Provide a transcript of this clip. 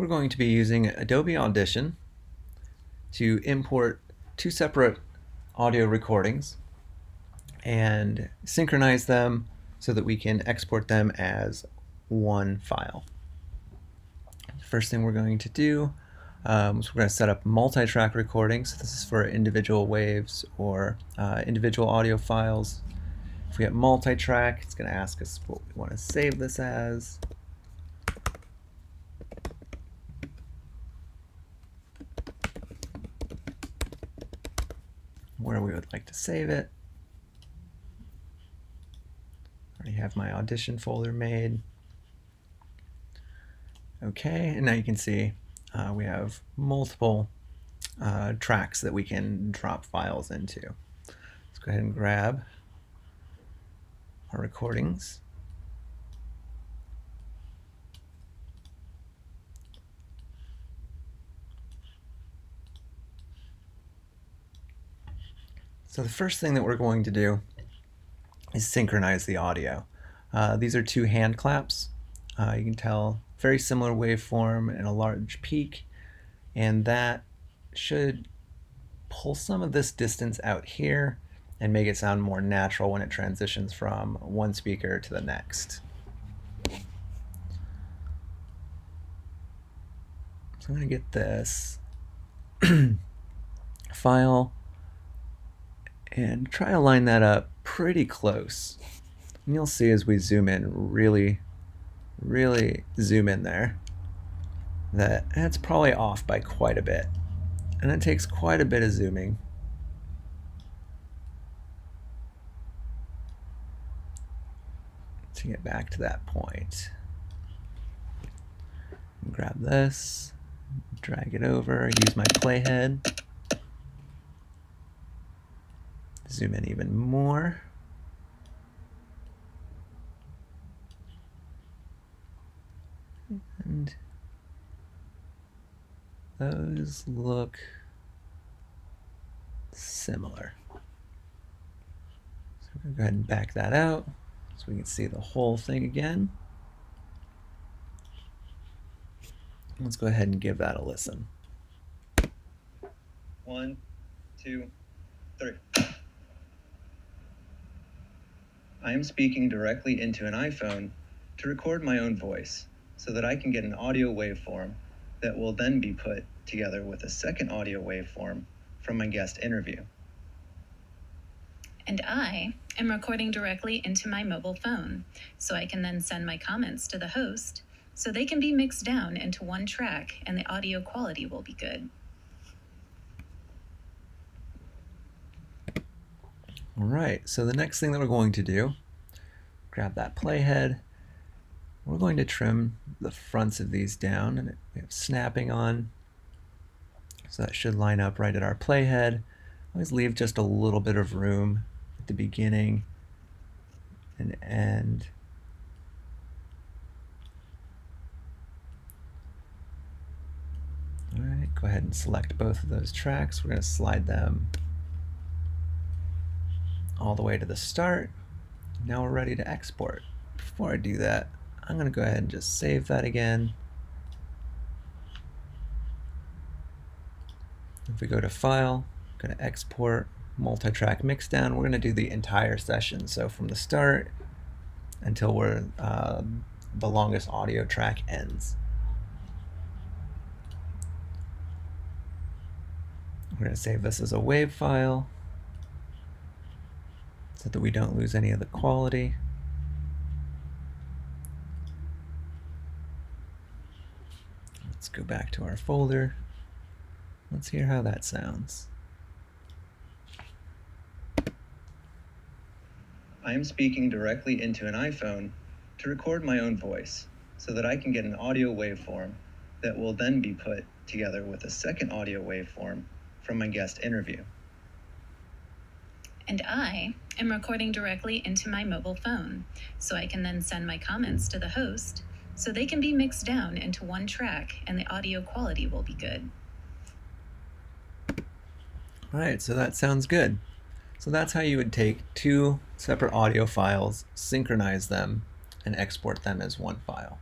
we're going to be using Adobe Audition to import two separate audio recordings and synchronize them so that we can export them as one file. First thing we're going to do is we're going to set up multi-track recordings. This is for individual waves or individual audio files. If we hit multi-track, it's going to ask us what we want to save this as. Where we would like to save it. I already have my Audition folder made. Okay, and now you can see we have multiple tracks that we can drop files into. Let's go ahead and grab our recordings. So the first thing that we're going to do is synchronize the audio. These are two hand claps. You can tell very similar waveform and a large peak, and that should pull some of this distance out here and make it sound more natural when it transitions from one speaker to the next. So I'm going to get this file and try to line that up pretty close. And you'll see as we zoom in, really zoom in there, that it's probably off by quite a bit. And it takes quite a bit of zooming to get back to that point. Grab this, drag it over, use my playhead, zoom in even more. And those look similar. So we're going to go ahead and back that out so we can see the whole thing again. Let's go ahead and give that a listen. 1, 2, 3. I am speaking directly into an iPhone to record my own voice so that I can get an audio waveform that will then be put together with a second audio waveform from my guest interview. And I am recording directly into my mobile phone so I can then send my comments to the host so they can be mixed down into one track and the audio quality will be good. All right, so the next thing that we're going to do, grab that playhead. We're going to trim the fronts of these down, and we have snapping on. So that should line up right at our playhead. Always leave just a little bit of room at the beginning and end. All right, go ahead and select both of those tracks. We're going to slide them all the way to the start. Now we're ready to export. Before I do that, I'm going to go ahead and just save that again. If we go to File, I'm going to export multi-track mixdown. We're going to do the entire session, so from the start until where the longest audio track ends. We're going to save this as a WAV file so that we don't lose any of the quality. Let's go back to our folder. Let's hear how that sounds. I am speaking directly into an iPhone to record my own voice so that I can get an audio waveform that will then be put together with a second audio waveform from my guest interview. And I am recording directly into my mobile phone so I can then send my comments to the host so they can be mixed down into one track and the audio quality will be good. All right, so that sounds good. So that's how you would take two separate audio files, synchronize them, and export them as one file.